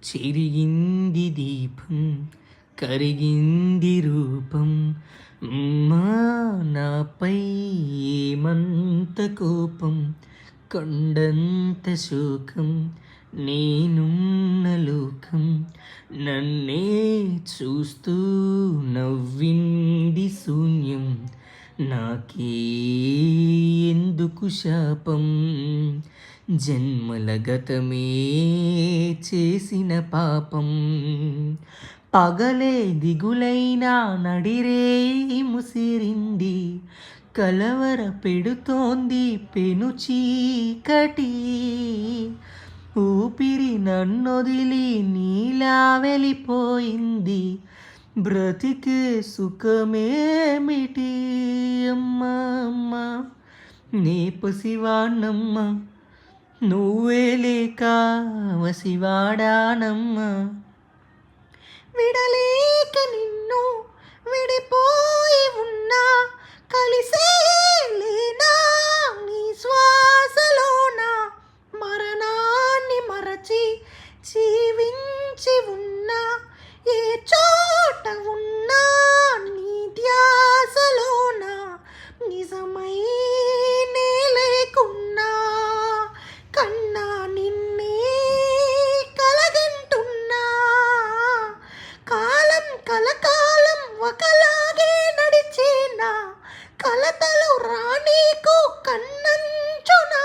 చెరిగింది దీపం కరిగింది రూపం అమ్మా నాపై ఏమంత కోపం కొండంత శోకం నేనున్న లోకం నన్నే చూస్తూ నవ్వింది శూన్యం నాకే ఎందుకు శాపం జన్మల గతమే చేసిన పాపం పగలే దిగులైనా నడిరే ముసిరింది కలవర పెడుతోంది పెను చీకటి ఊపిరి నన్నొదిలి నీలా వెళ్ళిపోయింది బ్రతికే సుఖమేమిటి అమ్మా అమ్మా నీ పసివాణమ్మ నువ్వే లేక వసివాడానమ్మా విడలేక నిన్ను విడిపోయి ఉన్నా కలిసే లేనా నీ శ్వాసలోన మరణాన్ని మరచి జీవించి ఉన్నా ఏ చోట ఉన్నా నీ ధ్యాసలోన నిజమై నే లేకున్నా కన్నా నిన్నే కలగంటున్నా కాలం కలకాలం ఒకలాగే నడిచేనా కలతలు రానీకు కన్నంచునా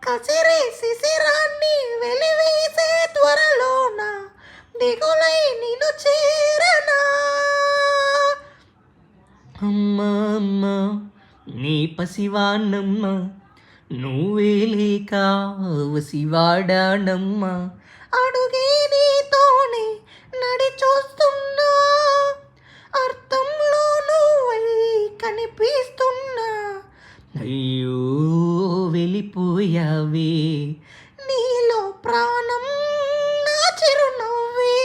కసిరే శిశిరాన్ని వెలివేసే త్వరలోన దిగులై నిన్ను చేరనా అమ్మా అమ్మా నీ పసివాణమ్మ నువ్వే లేక వసివాడానమ్మా అడుగే నీతోనే నడి చూస్తున్నా అర్థంలో నువ్వై కనిపిస్తున్నా అయ్యో వెళ్ళిపోయావే నీలో ప్రాణం నా చిరునవ్వే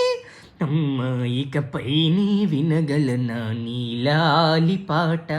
అమ్మా ఇకపై నీ వినగలనా నీలాలి పాట